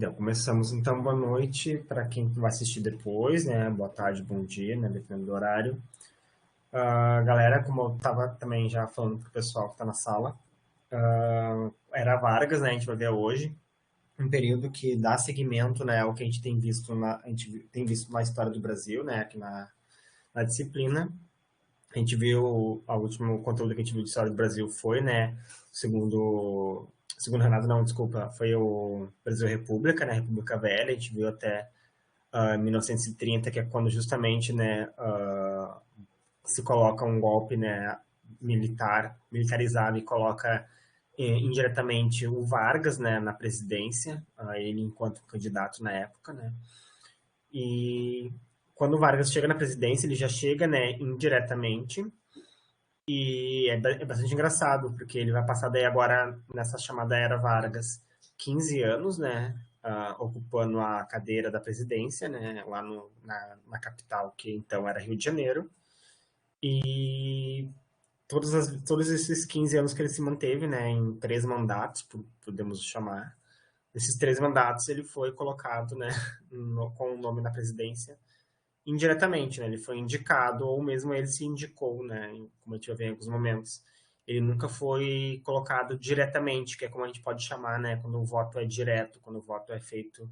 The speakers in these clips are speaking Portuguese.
Começamos então, boa noite para quem vai assistir depois, né? Boa tarde, bom dia, né? Dependendo do horário. Galera, como eu estava também já falando para o pessoal que está na sala, era Vargas, né? A gente vai ver hoje, um período que dá seguimento, né? Ao que a gente tem visto na história do Brasil, né? Aqui na disciplina. A gente viu, o último conteúdo que a gente viu de história do Brasil foi, né? Segundo Renato, não, desculpa, foi o Brasil República, né? República Velha. A gente viu até 1930, que é quando justamente, né, se coloca um golpe, né, militarizado e coloca indiretamente o Vargas, né, na presidência, ele enquanto candidato na época, né. E quando o Vargas chega na presidência, ele já chega, né, indiretamente, e é bastante engraçado, porque ele vai passar daí agora, nessa chamada Era Vargas, 15 anos, né, ocupando a cadeira da presidência, né, lá na capital, que então era Rio de Janeiro. E todos esses 15 anos que ele se manteve, né, em 3 mandatos, podemos chamar, esses 3 mandatos ele foi colocado, né, com o nome na presidência indiretamente, né? Ele foi indicado ou mesmo ele se indicou, né? Como a gente vai ver em alguns momentos. Ele nunca foi colocado diretamente, que é como a gente pode chamar, né? Quando o voto é direto, quando o voto é feito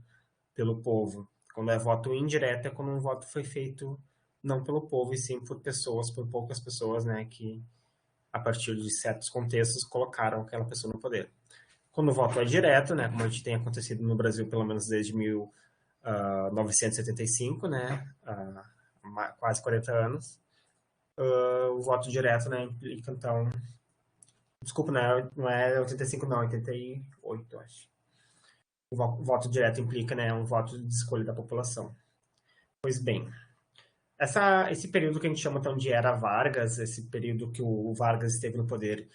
pelo povo. Quando é voto indireto é quando um voto foi feito não pelo povo, e sim por pessoas, por poucas pessoas, né? Que a partir de certos contextos colocaram aquela pessoa no poder. Quando o voto é direto, né? Como a gente tem acontecido no Brasil pelo menos desde 1975, né? Quase 40 anos. O voto direto, né, implica, então... Desculpa, não é 85, não, 88, acho. O voto direto implica, né, um voto de escolha da população. Pois bem, esse período que a gente chama, então, de Era Vargas, esse período que o Vargas esteve no poder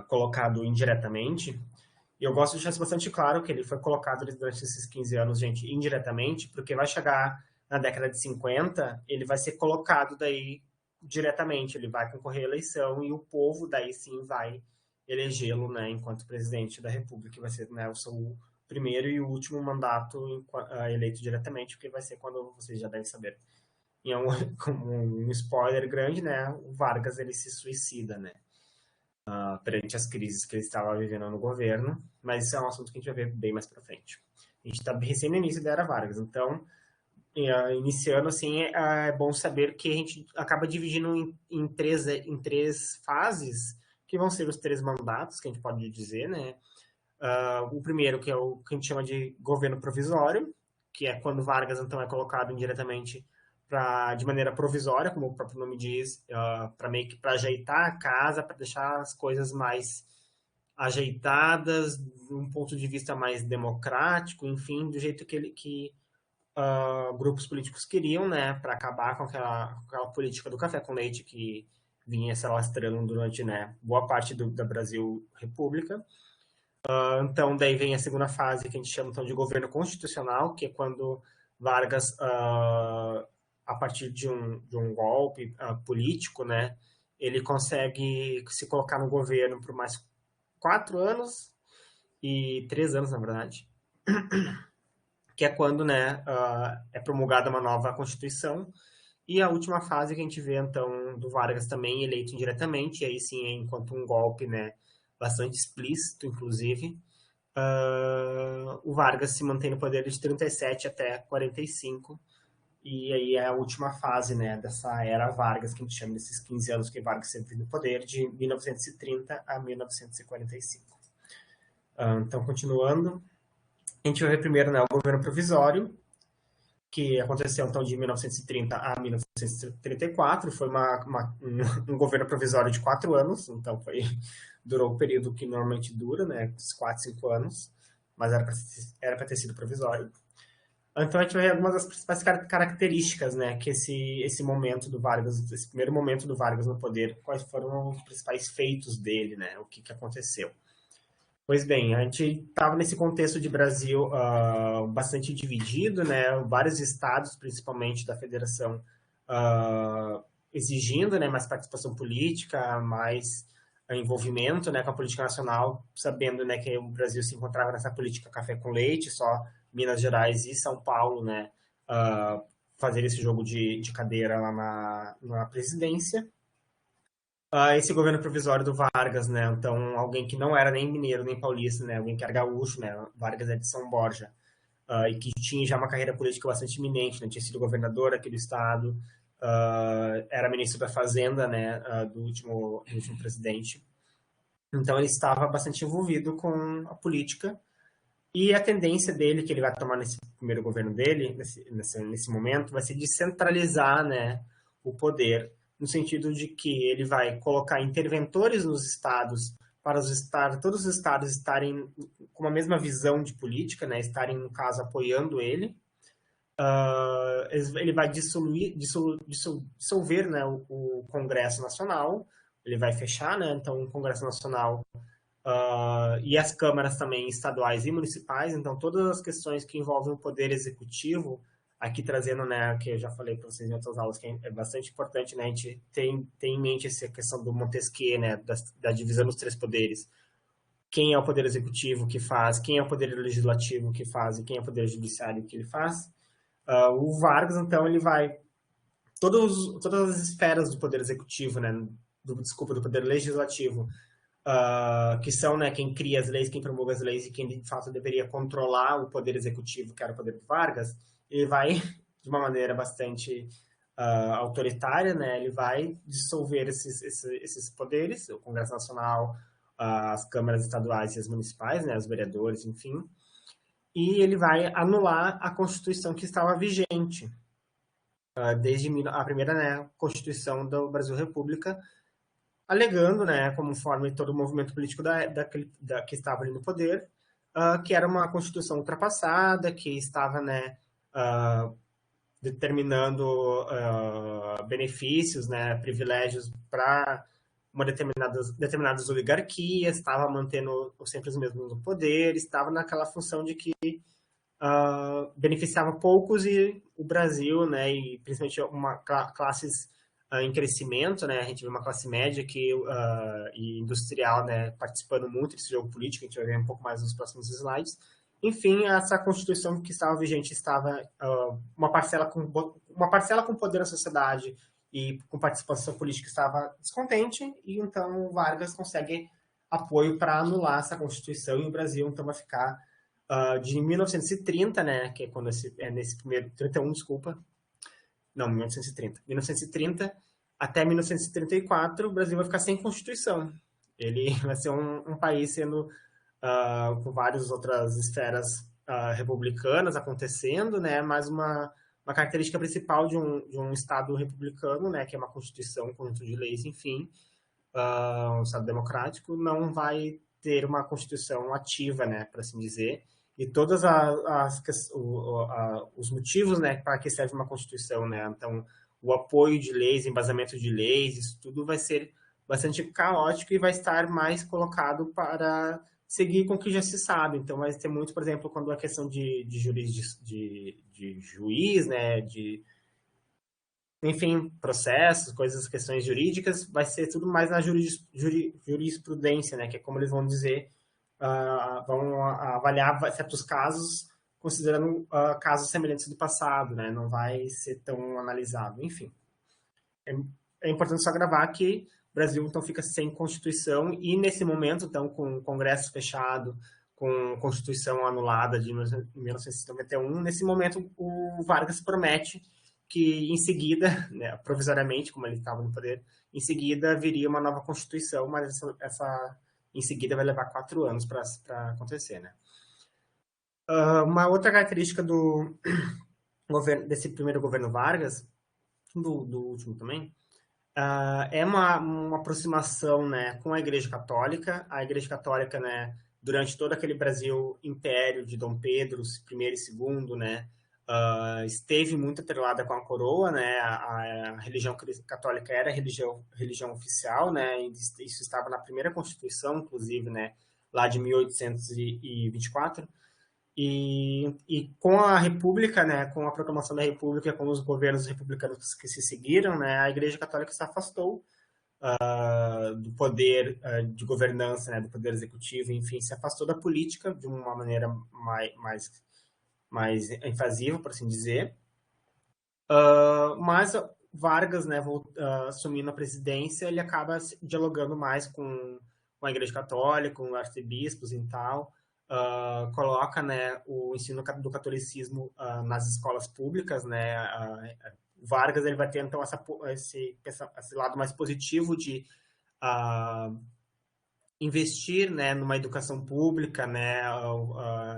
colocado indiretamente, e eu gosto de deixar bastante claro que ele foi colocado durante esses 15 anos, gente, indiretamente, porque vai chegar na década de 50, ele vai ser colocado daí diretamente, ele vai concorrer à eleição e o povo daí sim vai elegê-lo, né, enquanto presidente da República, vai ser, né, o seu primeiro e último mandato eleito diretamente, porque vai ser quando vocês já devem saber. E é um spoiler grande, né, o Vargas ele se suicida, né, perante as crises que ele estava vivendo no governo, mas isso é um assunto que a gente vai ver bem mais para frente. A gente está recém no início da Era Vargas, então, iniciando assim, é bom saber que a gente acaba dividindo em três fases, que vão ser os 3 mandatos, que a gente pode dizer, né? O primeiro, que é o que a gente chama de governo provisório, que é quando Vargas, então, é colocado indiretamente de maneira provisória, como o próprio nome diz, para meio que para ajeitar a casa, para deixar as coisas mais ajeitadas, de um ponto de vista mais democrático, enfim, do jeito que grupos políticos queriam, né, para acabar com aquela política do café com leite que vinha se alastrando durante, né, boa parte da Brasil República. Então, daí vem a segunda fase, que a gente chama então, de governo constitucional, que é quando Vargas, a partir de um golpe político, né, ele consegue se colocar no governo por mais 4 anos e 3 anos, na verdade, que é quando, né, é promulgada uma nova Constituição. E a última fase que a gente vê, então, do Vargas também eleito indiretamente, e aí sim, enquanto um golpe, né, bastante explícito, inclusive, o Vargas se mantém no poder de 37 até 45, e aí é a última fase, né, dessa era Vargas, que a gente chama desses 15 anos que Vargas sempre no poder, de 1930 a 1945. Então, continuando, a gente vai ver primeiro, né, o governo provisório, que aconteceu então de 1930 a 1934, foi um governo provisório de 4 anos, então durou o período que normalmente dura, né, 4, 5 anos, mas era para ter sido provisório. Então a gente vai ver algumas das principais características, né, que esse momento do Vargas, esse primeiro momento do Vargas no poder, quais foram os principais feitos dele, né, o que aconteceu. Pois bem, a gente estava nesse contexto de Brasil bastante dividido, né? Vários estados, principalmente da federação, exigindo, né, mais participação política, mais envolvimento, né, com a política nacional, sabendo, né, que o Brasil se encontrava nessa política café com leite, só Minas Gerais e São Paulo, né, fazer esse jogo de cadeira lá na presidência. Esse governo provisório do Vargas, né, então alguém que não era nem mineiro nem paulista, né, alguém que era gaúcho, né, Vargas é de São Borja, e que tinha já uma carreira política bastante iminente, né, tinha sido governador aqui do estado, era ministro da Fazenda, né, do último presidente. Então ele estava bastante envolvido com a política e a tendência dele, que ele vai tomar nesse primeiro governo dele, nesse momento, vai ser de centralizar, né, o poder, no sentido de que ele vai colocar interventores nos estados para todos os estados estarem com a mesma visão de política, né, estarem, no caso, apoiando ele. Ele vai dissolver, né, o Congresso Nacional, ele vai fechar, né, então o Congresso Nacional e as câmaras também estaduais e municipais, então todas as questões que envolvem o poder executivo, aqui trazendo, né, que eu já falei para vocês em outras aulas, que é bastante importante, né, a gente tem em mente essa questão do Montesquieu, né, da divisão dos três poderes. Quem é o poder executivo que faz, quem é o poder legislativo que faz e quem é o poder judiciário que ele faz. O Vargas, então, ele vai todas as esferas do poder executivo, né, do poder legislativo, que são, né, quem cria as leis, quem promulga as leis e quem de fato deveria controlar o poder executivo, que era o poder do Vargas, ele vai, de uma maneira bastante autoritária, né, ele vai dissolver esses poderes, o Congresso Nacional, as câmaras estaduais e as municipais, né, os vereadores, enfim, e ele vai anular a Constituição que estava vigente desde a primeira, né, Constituição do Brasil República, alegando, né, conforme todo o movimento político que estava ali no poder, que era uma Constituição ultrapassada, que estava, né, determinando benefícios, né, privilégios para uma determinadas oligarquias, estava mantendo sempre os mesmos no poder, estava naquela função de que beneficiava poucos e o Brasil, né, e principalmente classes em crescimento, né, a gente vê uma classe média e industrial, né, participando muito desse jogo político, a gente vai ver um pouco mais nos próximos slides. Enfim, essa Constituição que estava vigente estava uma parcela com poder na sociedade e com participação política estava descontente, e então Vargas consegue apoio para anular essa Constituição e o Brasil então vai ficar de 1930, né, que é quando nesse primeiro, 31, desculpa, não, 1930, 1930 até 1934, o Brasil vai ficar sem Constituição. Ele vai ser um país sendo com várias outras esferas republicanas acontecendo, né, mas uma característica principal de um Estado republicano, né, que é uma Constituição, um conjunto de leis, enfim, um Estado democrático, não vai ter uma Constituição ativa, né, por assim dizer, e todos os motivos, né, para que serve uma Constituição, né, então o apoio de leis, embasamento de leis, isso tudo vai ser bastante caótico e vai estar mais colocado para seguir com o que já se sabe. Então vai ter muito, por exemplo, quando a questão de juiz, né, enfim, processos, questões jurídicas, vai ser tudo mais na jurisprudência, né, que é como eles vão dizer, vão avaliar certos casos considerando casos semelhantes do passado, né, não vai ser tão analisado, enfim. É importante só gravar que o Brasil, então, fica sem Constituição e, nesse momento, então, com o Congresso fechado, com Constituição anulada de 1991, nesse momento, o Vargas promete que, em seguida, né, provisoriamente, como ele estava no poder, em seguida viria uma nova Constituição, mas essa em seguida vai levar 4 anos para acontecer, né? Uma outra característica desse primeiro governo Vargas, do último também, é uma aproximação, né, com a Igreja Católica. A Igreja Católica, né, durante todo aquele Brasil império de Dom Pedro I e II, né, esteve muito atrelada com a coroa, né, a religião católica era a religião oficial, né, e isso estava na primeira Constituição, inclusive, né, lá de 1824. E com a República, né, com a proclamação da República, com os governos republicanos que se seguiram, né, a Igreja Católica se afastou do poder de governança, né, do poder executivo, enfim, se afastou da política de uma maneira mais invasiva, por assim dizer. Mas Vargas, né, assumindo a presidência, ele acaba dialogando mais com a Igreja Católica, com arcebispos e tal, coloca, né, o ensino do catolicismo nas escolas públicas, né. Vargas ele vai ter então esse lado mais positivo de investir, né, numa educação pública, né,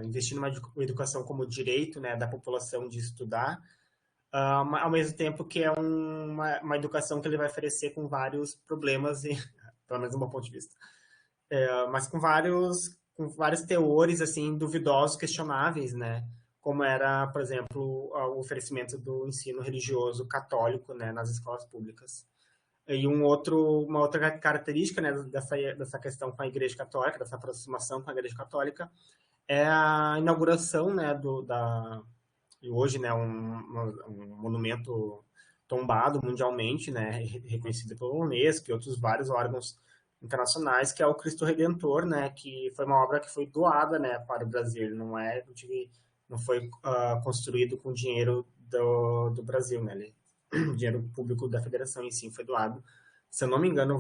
investir numa educação como direito, né, da população de estudar, ao mesmo tempo que é uma educação que ele vai oferecer com vários problemas, pelo menos do meu ponto de vista, mas com vários teores assim duvidosos, questionáveis, né? Como era, por exemplo, o oferecimento do ensino religioso católico, né, nas escolas públicas. E uma outra característica, né, dessa questão com a Igreja Católica, dessa aproximação com a Igreja Católica, é a inauguração, né, e hoje, né, um monumento tombado mundialmente, né, reconhecido pelo Unesco e outros vários órgãos internacionais, que é o Cristo Redentor, né, que foi uma obra que foi doada, né, para o Brasil, não foi construído com dinheiro do Brasil, né, dinheiro público da federação em si foi doado. Se eu não me engano,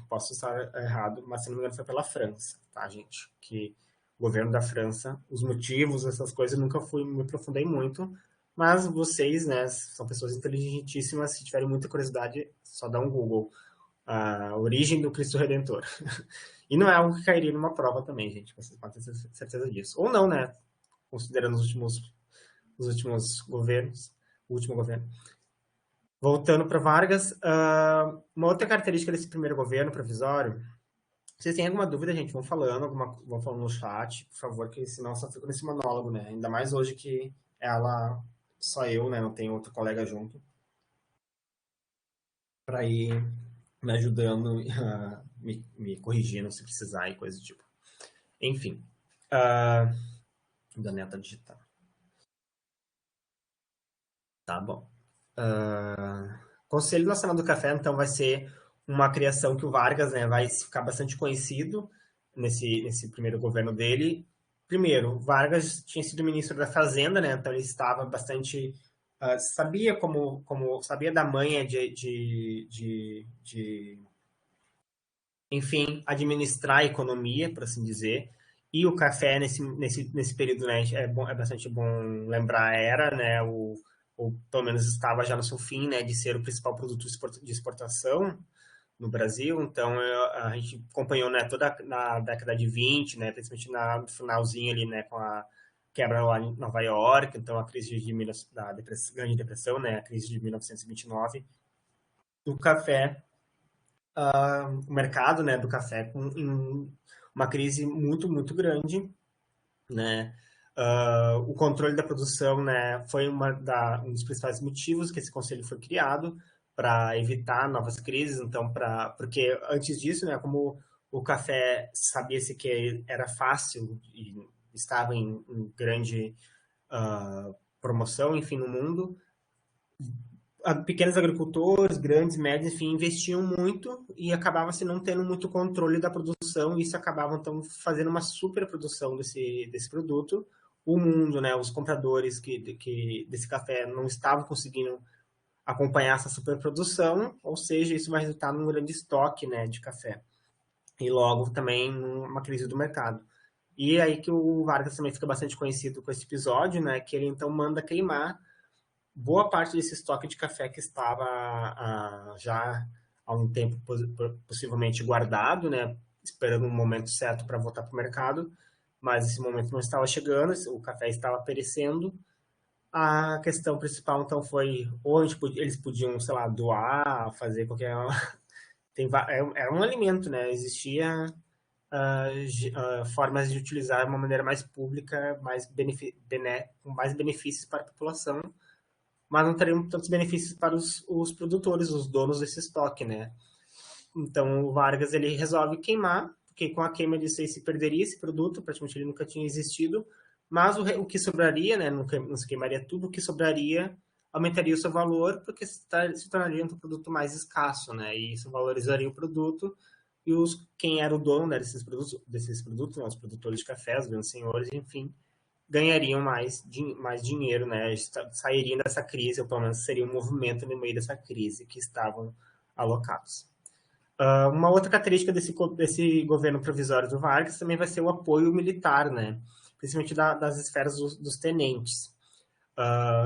posso estar errado, mas se não me engano foi pela França, tá, gente? Que o governo da França, os motivos, essas coisas, nunca me aprofundei muito, mas vocês, né, são pessoas inteligentíssimas, se tiverem muita curiosidade, só dá um Google. A origem do Cristo Redentor. E não é algo que cairia numa prova também, gente, vocês podem ter certeza disso. Ou não, né, considerando os últimos governos, o último governo. Voltando para Vargas, uma outra característica desse primeiro governo provisório, vocês têm alguma dúvida, gente, vão falando no chat, por favor, que senão só fico nesse monólogo, né? Ainda mais hoje que só eu, né? Não tem outro colega junto para ir me ajudando, me corrigindo se precisar e coisa do tipo. Enfim, da neta digital. Tá bom. Conselho Nacional do Café, então, vai ser uma criação que o Vargas, né, vai ficar bastante conhecido nesse primeiro governo dele. Primeiro, Vargas tinha sido ministro da Fazenda, né, então ele estava bastante... sabia da manha enfim, administrar a economia, por assim dizer. E o café, nesse período, né, é bastante bom lembrar, era, né, ou pelo menos estava já no seu fim, né, de ser o principal produto de exportação no Brasil. Então, a gente acompanhou, né, toda na década de 20, né, principalmente no finalzinho ali, né, com a quebra lá em Nova York, então a crise da Grande Depressão, né, a crise de 1929, o café, o mercado, né, do café em uma crise muito, muito grande, né. O controle da produção, né, foi um dos principais motivos que esse conselho foi criado, para evitar novas crises. Então, porque antes disso, né, como o café sabia-se que era fácil e estava em grande promoção, enfim, no mundo, pequenos agricultores, grandes, médios, enfim, investiam muito e acabava-se não tendo muito controle da produção, e isso acabava, então, fazendo uma superprodução desse produto. O mundo, né, os compradores desse café não estavam conseguindo acompanhar essa superprodução, ou seja, isso vai resultar num grande estoque, né, de café. E logo também numa crise do mercado. E aí que o Vargas também fica bastante conhecido com esse episódio, né, que ele então manda queimar boa parte desse estoque de café que estava já há um tempo possivelmente guardado, né, esperando um momento certo para voltar para o mercado, mas esse momento não estava chegando, o café estava perecendo. A questão principal, então, foi ou eles podiam, sei lá, doar, fazer qualquer... Era um alimento, né? Existia formas de utilizar de uma maneira mais pública, com mais benefícios para a população, mas não teriam tantos benefícios para os produtores, os donos desse estoque, né? Então, o Vargas, ele resolve queimar, porque com a queima de se perderia esse produto, praticamente ele nunca tinha existido, mas o que sobraria, né, não se queimaria tudo, o que sobraria aumentaria o seu valor porque se tornaria um produto mais escasso, né? E isso valorizaria o produto e quem era o dono, né, desses produtos, né, os produtores de café, os grandes senhores, enfim, ganhariam mais dinheiro, né? Sairiam dessa crise, ou pelo menos seria um movimento no meio dessa crise que estavam alocados. Uma outra característica desse governo provisório do Vargas também vai ser o apoio militar, né? Principalmente das esferas dos tenentes.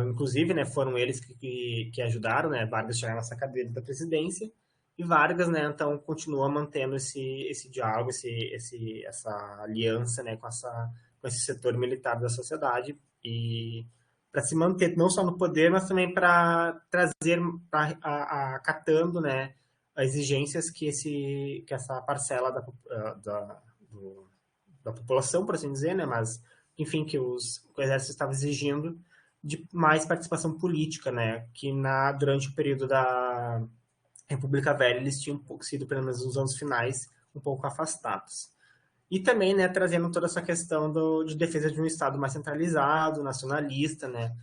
Inclusive, né, foram eles que ajudaram, né, Vargas chegar nessa cadeira da presidência, e Vargas, né, então continua mantendo esse diálogo, essa aliança, né, com esse setor militar da sociedade, e para se manter não só no poder, mas também para trazer, acatando, né, as exigências que essa parcela da população, por assim dizer, né, mas enfim, que o exército estava exigindo de mais participação política, né, que durante o período da República Velha eles tinham sido, pelo menos nos anos finais, um pouco afastados. E também, né, trazendo toda essa questão de defesa de um Estado mais centralizado, nacionalista, né.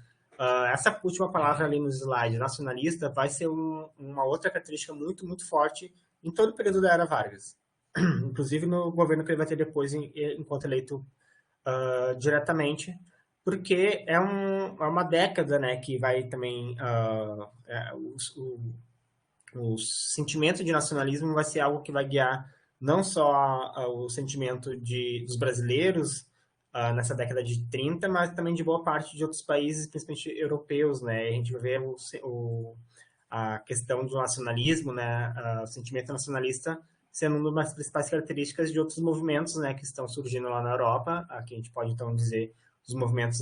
Essa última palavra ali no slide, nacionalista, vai ser uma outra característica muito, muito forte em todo o período da Era Vargas. Inclusive no governo que ele vai ter depois, enquanto eleito diretamente, porque é uma década, né, que vai também o sentimento de nacionalismo vai ser algo que vai guiar não só o sentimento dos brasileiros nessa década de 30, mas também de boa parte de outros países, principalmente europeus, né? A gente vai ver a questão do nacionalismo, né? O sentimento nacionalista sendo uma das principais características de outros movimentos, né, que estão surgindo lá na Europa. Aqui a gente pode então dizer os movimentos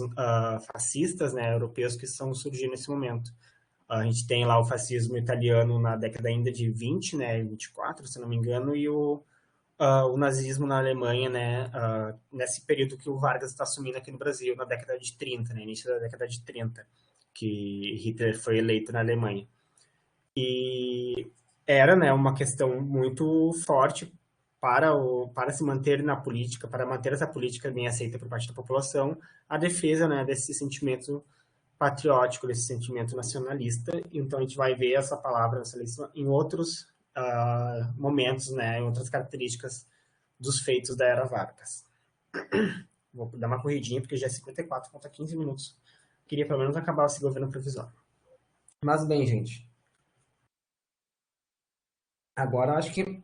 fascistas, né, europeus que estão surgindo nesse momento. A gente tem lá o fascismo italiano na década ainda de 20, né, 24, se não me engano, e o nazismo na Alemanha, né, nesse período que o Vargas está assumindo aqui no Brasil, na década de 30, né, início da década de 30, que Hitler foi eleito na Alemanha. E era, né, uma questão muito forte para se manter na política, para manter essa política bem aceita por parte da população, a defesa, né, desse sentimento patriótico, desse sentimento nacionalista. Então a gente vai ver essa palavra nacionalista em outros momentos, né, em outras características dos feitos da Era Vargas. Vou dar uma corridinha, porque já é 54, falta 15 minutos. Queria pelo menos acabar esse governo provisório. Mas bem, gente, agora acho que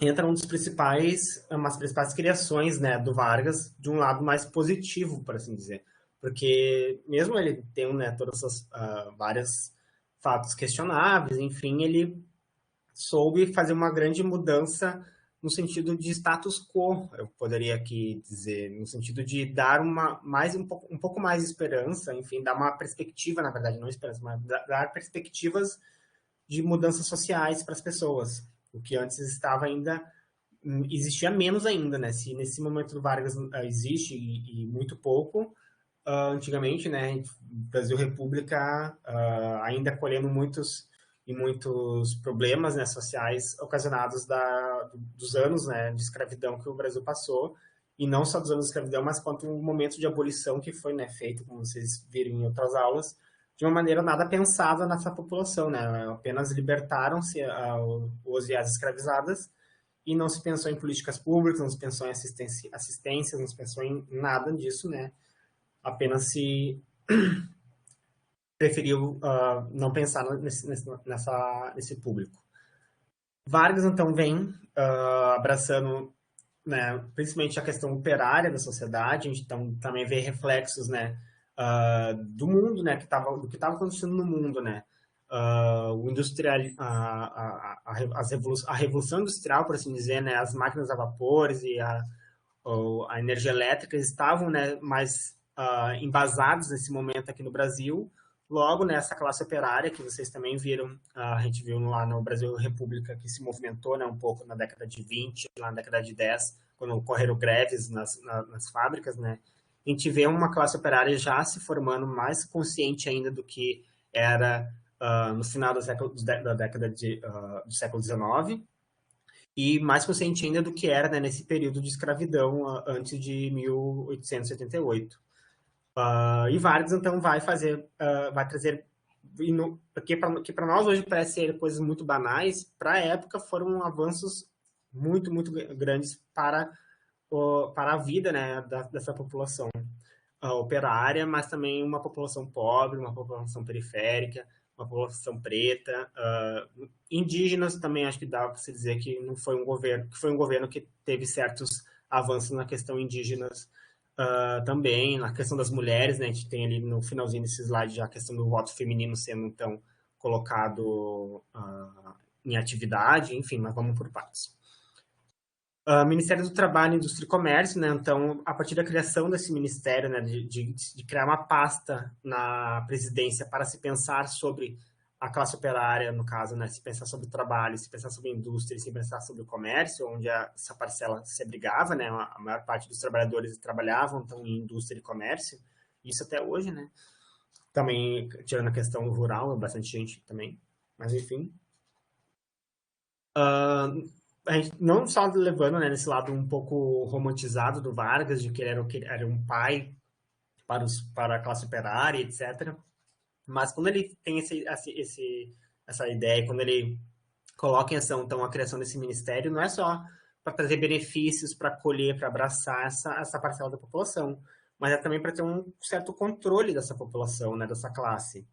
entra umas principais criações, né, do Vargas, de um lado mais positivo, por assim dizer. Porque mesmo ele tendo, né, todas essas várias fatos questionáveis, enfim, ele soube fazer uma grande mudança no sentido de status quo, eu poderia aqui dizer, no sentido de dar um pouco mais de esperança, enfim, dar uma perspectiva, na verdade, não esperança, mas dar perspectivas de mudanças sociais para as pessoas, o que antes estava ainda existia menos ainda, né? Se nesse momento do Vargas existe e muito pouco, antigamente, né? Brasil República ainda colhendo muitos problemas, né, sociais ocasionados dos anos, né, de escravidão que o Brasil passou, e não só dos anos de escravidão, mas quanto o momento de abolição que foi, né, feito, como vocês viram em outras aulas, de uma maneira nada pensada nessa população, né? Apenas libertaram-se os e as escravizadas e não se pensou em políticas públicas, não se pensou em assistência, não se pensou em nada disso, né? Apenas se preferiu não pensar nesse público. Vargas, então, vem abraçando, né, principalmente a questão operária da sociedade. A gente então, também vê reflexos, né, do mundo, né, do que estava acontecendo no mundo, né, o industrial, a revolução industrial, por assim dizer, né, as máquinas a vapores e a energia elétrica estavam, né, mais embasados nesse momento aqui no Brasil. Logo, nessa classe operária, que vocês também viram, a gente viu lá no Brasil República, que se movimentou, né, um pouco na década de 20, lá na década de 10, quando ocorreram greves nas fábricas, né, a gente vê uma classe operária já se formando mais consciente ainda do que era no final da década do século XIX, e mais consciente ainda do que era, né, nesse período de escravidão antes de 1878. E Vargas, então, vai trazer porque para nós hoje parece ser coisas muito banais, para a época foram avanços muito, muito grandes para a vida, né, dessa população operária, mas também uma população pobre, uma população periférica, uma população preta, indígenas também. Acho que dá para se dizer que não foi um governo, que foi um governo que teve certos avanços na questão indígenas também, na questão das mulheres, né? A gente tem ali no finalzinho desse slide já a questão do voto feminino sendo então colocado em atividade, enfim, mas vamos por partes. Ministério do Trabalho, Indústria e Comércio, né? Então, a partir da criação desse ministério, né, de criar uma pasta na presidência para se pensar sobre a classe operária, no caso, né, se pensar sobre o trabalho, se pensar sobre a indústria, se pensar sobre o comércio, onde essa parcela se abrigava, né? A maior parte dos trabalhadores trabalhavam então em indústria e comércio, isso até hoje, né? Também, tirando a questão rural, bastante gente também, mas enfim. A gente não só levando, né, nesse lado um pouco romantizado do Vargas, de que ele era um pai para a classe operária, etc. Mas quando ele tem essa ideia, quando ele coloca em ação então a criação desse ministério, não é só para trazer benefícios, para acolher, para abraçar essa parcela da população, mas é também para ter um certo controle dessa população, né, dessa classe.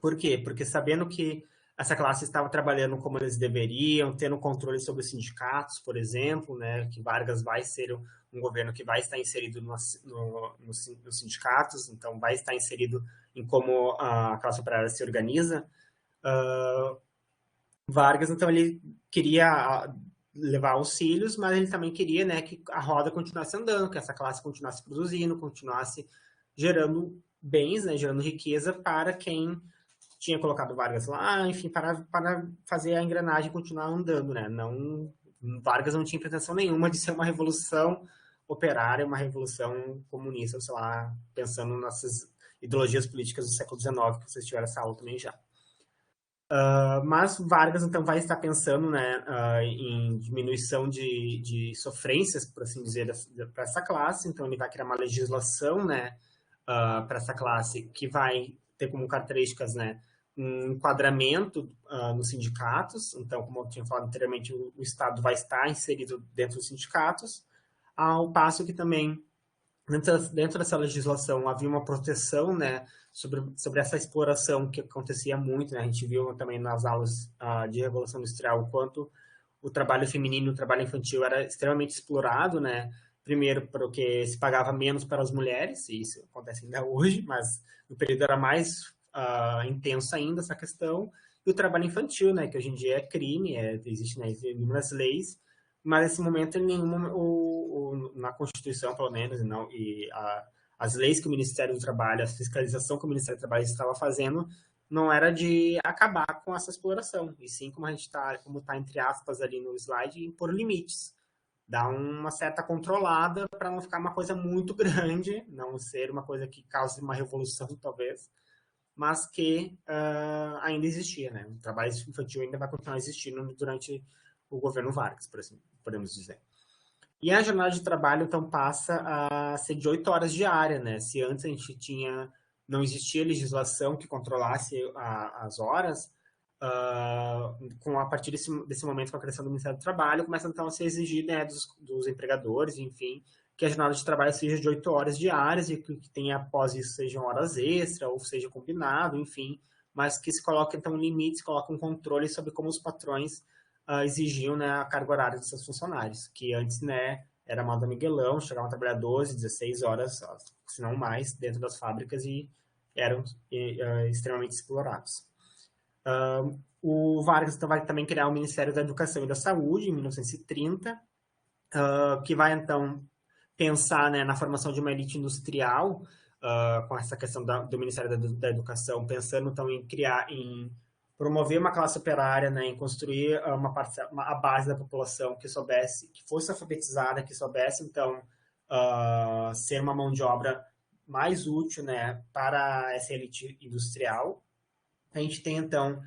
Por quê? Porque sabendo que essa classe estava trabalhando como eles deveriam, tendo controle sobre os sindicatos, por exemplo, né, que Vargas vai ser um governo que vai estar inserido nos sindicatos, então vai estar inserido em como a classe operária se organiza. Vargas, então, ele queria levar auxílios, mas ele também queria, né, que a roda continuasse andando, que essa classe continuasse produzindo, continuasse gerando bens, né, gerando riqueza para quem tinha colocado Vargas lá, enfim, para fazer a engrenagem continuar andando, né? Não, Vargas não tinha pretensão nenhuma de ser uma revolução operária, uma revolução comunista, sei lá, pensando nessas ideologias políticas do século XIX, que vocês tiveram essa aula também já. Mas Vargas, então, vai estar pensando, né, em diminuição de sofrências, por assim dizer, para essa classe. Então, ele vai criar uma legislação, né, para essa classe que vai ter como características, né, um enquadramento nos sindicatos. Então, como eu tinha falado anteriormente, o Estado vai estar inserido dentro dos sindicatos, ao passo que também dentro dessa legislação havia uma proteção, né, sobre essa exploração que acontecia muito, né? A gente viu também nas aulas de Revolução Industrial o quanto o trabalho feminino e o trabalho infantil era extremamente explorado, né? Primeiro porque se pagava menos para as mulheres, e isso acontece ainda hoje, mas no período era mais intenso ainda essa questão, e o trabalho infantil, né, que hoje em dia é crime, existe, né, inúmeras leis, mas nesse momento nenhuma, na Constituição, pelo menos, não, as leis que o Ministério do Trabalho, a fiscalização que o Ministério do Trabalho estava fazendo, não era de acabar com essa exploração, e sim, como a gente está, como está entre aspas ali no slide, impor limites, dar uma certa controlada para não ficar uma coisa muito grande, não ser uma coisa que cause uma revolução, talvez, mas que ainda existia, né? O trabalho infantil ainda vai continuar existindo durante o governo Vargas, por assim podemos dizer. E a jornada de trabalho, então, passa a ser de 8 horas diárias, né? Se antes a gente não existia legislação que controlasse as horas, a partir desse momento, com a criação do Ministério do Trabalho, começa então a ser exigido, né, dos empregadores, enfim, que a jornada de trabalho seja de 8 horas diárias e que tenha após isso sejam horas extras ou seja combinado, enfim, mas que se coloque então limites, coloque um controle sobre como os patrões exigiam, né, a carga horária dos seus funcionários, que antes, né, era moda Miguelão, chegavam a trabalhar 12, 16 horas, se não mais, dentro das fábricas e eram extremamente explorados. O Vargas então, vai também criar o Ministério da Educação e da Saúde, em 1930, que vai, então, pensar, né, na formação de uma elite industrial, com essa questão do Ministério da Educação, pensando, então, em promover uma classe operária, né, em construir a base da população que soubesse, que fosse alfabetizada, que soubesse, então, ser uma mão de obra mais útil, né, para essa elite industrial. A gente tem, então,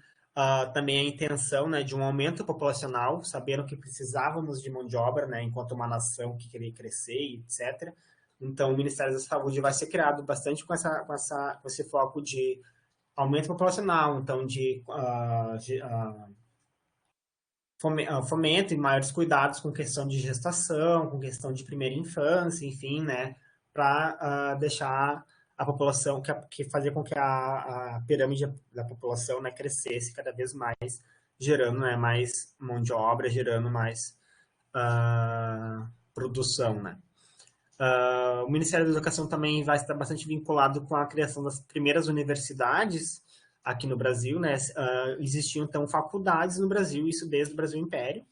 também a intenção, né, de um aumento populacional, sabendo que precisávamos de mão de obra, né, enquanto uma nação que queria crescer, etc. Então, o Ministério da Saúde vai ser criado bastante com esse foco de aumento populacional, então fomento e maiores cuidados com questão de gestação, com questão de primeira infância, enfim, né, para deixar a população, que fazer com que a pirâmide da população, né, crescesse cada vez mais, gerando, né, mais mão de obra, gerando mais produção, né. O Ministério da Educação também vai estar bastante vinculado com a criação das primeiras universidades aqui no Brasil, né? Existiam, então, faculdades no Brasil, isso desde o Brasil Império.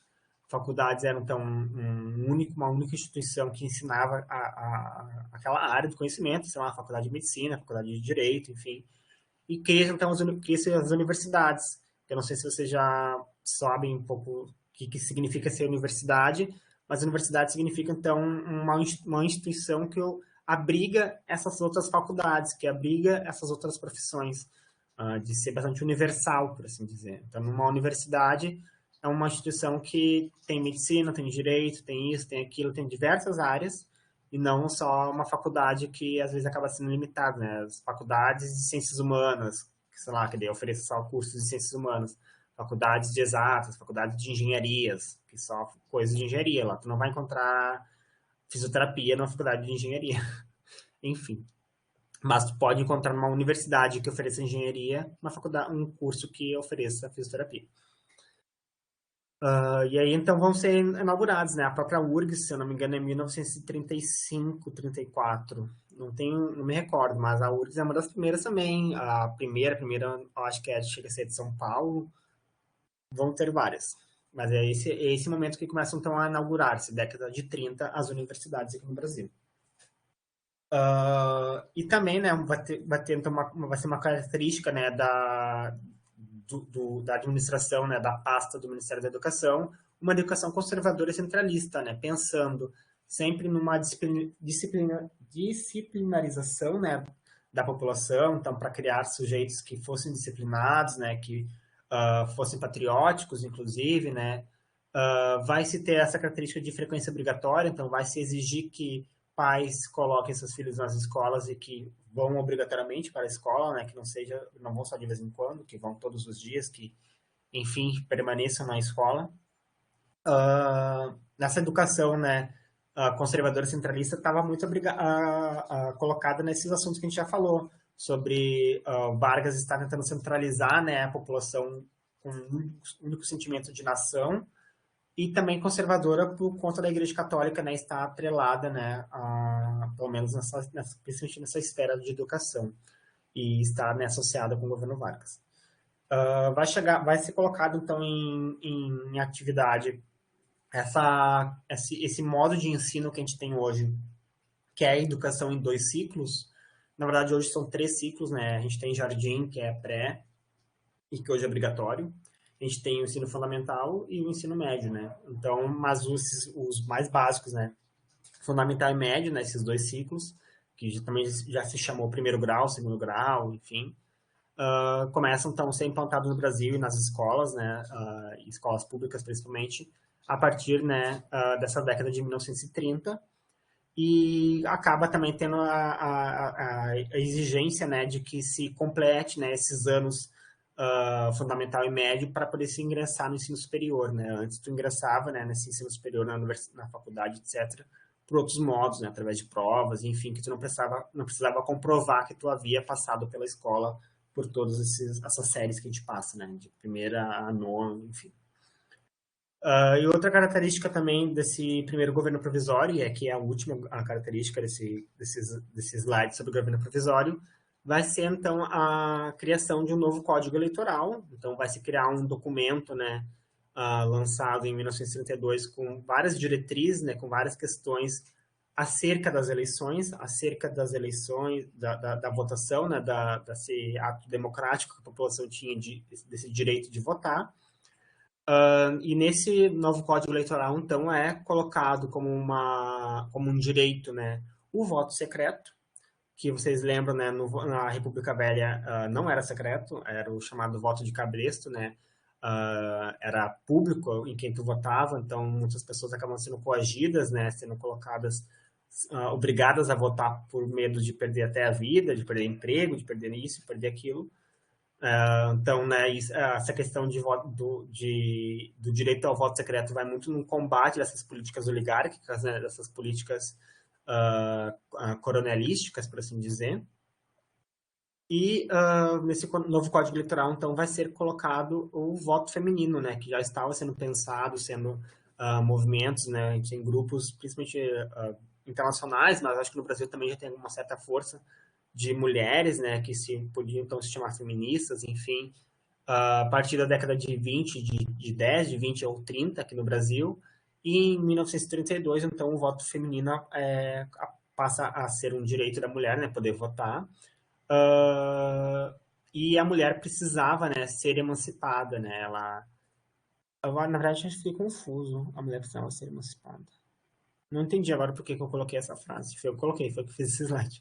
Faculdades eram, então, uma única instituição que ensinava aquela área de conhecimento, sei lá, a faculdade de medicina, a faculdade de direito, enfim. E cria, então, as universidades. Eu não sei se vocês já sabem um pouco o que significa ser universidade, mas universidade significa, então, uma instituição que abriga essas outras faculdades, que abriga essas outras profissões, de ser bastante universal, por assim dizer. Então, uma universidade é uma instituição que tem medicina, tem direito, tem isso, tem aquilo, tem diversas áreas, e não só uma faculdade que às vezes acaba sendo limitada, né? As faculdades de ciências humanas, que, sei lá, que daí oferece só cursos de ciências humanas, faculdades de exatas, faculdades de engenharias, que só coisas de engenharia. Lá tu não vai encontrar fisioterapia na faculdade de engenharia. Enfim. Mas tu pode encontrar numa universidade que ofereça engenharia, uma faculdade, um curso que ofereça fisioterapia. E aí, então, vão ser inaugurados, né? A própria URGS, se eu não me engano, é 1935, 34. Não me recordo, mas a URGS é uma das primeiras também. A primeira, eu acho que chega a ser de São Paulo. Vão ter várias. Mas é esse momento que começam, então, a inaugurar-se, década de 30, as universidades aqui no Brasil. E também, né, vai ter então, vai ser uma característica, né, da administração, né, da pasta do Ministério da Educação, uma educação conservadora e centralista, né, pensando sempre numa disciplinarização, né, da população, então para criar sujeitos que fossem disciplinados, né, que fossem patrióticos, inclusive, né, vai se ter essa característica de frequência obrigatória, então vai se exigir que pais coloquem seus filhos nas escolas e que vão obrigatoriamente para a escola, né, que não vão só de vez em quando, que vão todos os dias, que, enfim, permaneçam na escola. Nessa educação, né, conservadora centralista estava muito colocada nesses assuntos que a gente já falou, sobre Vargas estar tentando centralizar, né, a população com um único sentimento de nação, e também conservadora por conta da Igreja Católica, né, estar atrelada, né, pelo menos principalmente nessa esfera de educação, e estar, né, associada com o governo Vargas. Vai ser colocado, então, em atividade esse modo de ensino que a gente tem hoje, que é a educação em 2 ciclos. Na verdade, hoje são 3 ciclos, né? A gente tem jardim, que é pré, e que hoje é obrigatório. A gente tem o ensino fundamental e o ensino médio, né? Então, mas os mais básicos, né? Fundamental e médio, né? Esses 2 ciclos, que também já se chamou primeiro grau, segundo grau, enfim, começam então a ser implantados no Brasil e nas escolas, né? Escolas públicas principalmente, a partir, né, dessa década de 1930, e acaba também tendo a exigência, né, de que se complete, né, esses anos fundamental e médio para poder se ingressar no ensino superior, né? Antes tu ingressava, né, nesse ensino superior na faculdade, etc., por outros modos, né, através de provas, enfim, que tu não precisava comprovar que tu havia passado pela escola por todas essas séries que a gente passa, né, de primeira a nona, enfim. E outra característica também desse primeiro governo provisório, que é a última característica desse slide sobre o governo provisório, vai ser, então, a criação de um novo Código Eleitoral. Então, vai se criar um documento, né, lançado em 1932 com várias diretrizes, né, com várias questões acerca das eleições, da votação, né, desse ato democrático que a população tinha desse direito de votar. E nesse novo Código Eleitoral, então, é colocado como um direito, né, o voto secreto, que vocês lembram, né, na República Velha não era secreto, era o chamado voto de cabresto, né, era público em quem tu votava, então muitas pessoas acabam sendo coagidas, né, sendo colocadas, obrigadas a votar por medo de perder até a vida, de perder emprego, de perder isso, de perder aquilo. Então, né, essa questão do direito ao voto secreto vai muito no combate dessas políticas oligárquicas, né, dessas políticas coronelísticas, por assim dizer. E nesse novo Código Eleitoral, então, vai ser colocado o voto feminino, né, que já estava sendo pensado, sendo movimentos, né, em grupos, principalmente internacionais, mas acho que no Brasil também já tem uma certa força de mulheres, né, que podiam então se chamar feministas, enfim, a partir da década de 20, de 10, de 20 ou 30 aqui no Brasil, e em 1932, então, o voto feminino passa a ser um direito da mulher, né, poder votar, e a mulher precisava, né, ser emancipada, né, agora, na verdade, eu fiquei confuso, a mulher precisava ser emancipada. Não entendi agora por que eu coloquei essa frase, eu coloquei, foi que eu fiz esse slide.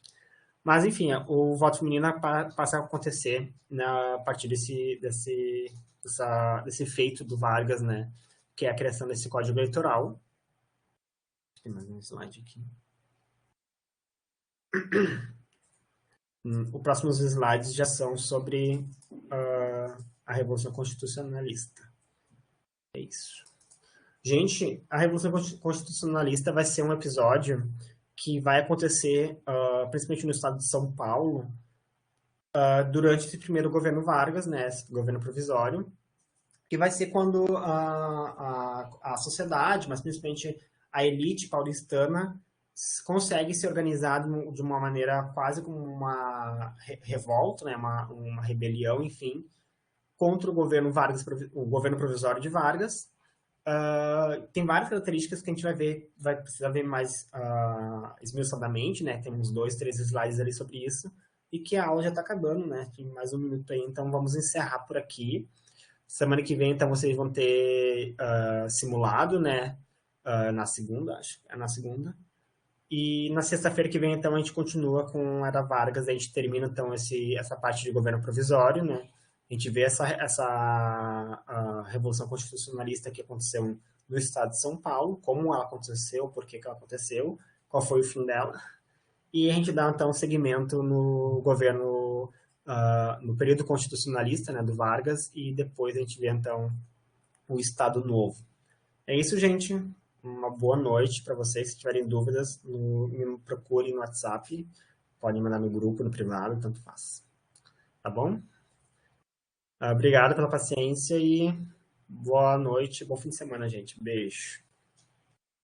Mas, enfim, o voto feminino passa a acontecer a partir desse feito do Vargas, né? Que é a criação desse Código Eleitoral. Tem mais um slide aqui. Os próximos slides já são sobre a Revolução Constitucionalista. É isso. Gente, a Revolução Constitucionalista vai ser um episódio que vai acontecer, principalmente no estado de São Paulo, durante esse primeiro governo Vargas, né, esse governo provisório, que vai ser quando a sociedade, mas principalmente a elite paulistana, consegue se organizar de uma maneira quase como uma revolta, né, uma rebelião, enfim, contra o governo Vargas, o governo provisório de Vargas. Tem várias características que a gente vai precisar ver mais esmiuçadamente, né? Tem uns 2, 3 slides ali sobre isso. E que a aula já está acabando, né? Tem mais um minuto aí, então vamos encerrar por aqui. Semana que vem, então, vocês vão ter simulado, né? Na segunda, acho. É na segunda. E na sexta-feira que vem, então, a gente continua com a Era Vargas. A gente termina, então, essa parte de governo provisório, né? A gente vê essa Revolução Constitucionalista que aconteceu no estado de São Paulo, como ela aconteceu, por que ela aconteceu, qual foi o fim dela. E a gente dá, então, seguimento no governo, no período constitucionalista, né, do Vargas, e depois a gente vê, então, o Estado Novo. É isso, gente. Uma boa noite para vocês. Se tiverem dúvidas, me procurem no WhatsApp. Podem mandar no grupo, no privado, tanto faz. Tá bom? Obrigado pela paciência e boa noite, bom fim de semana, gente. Beijo.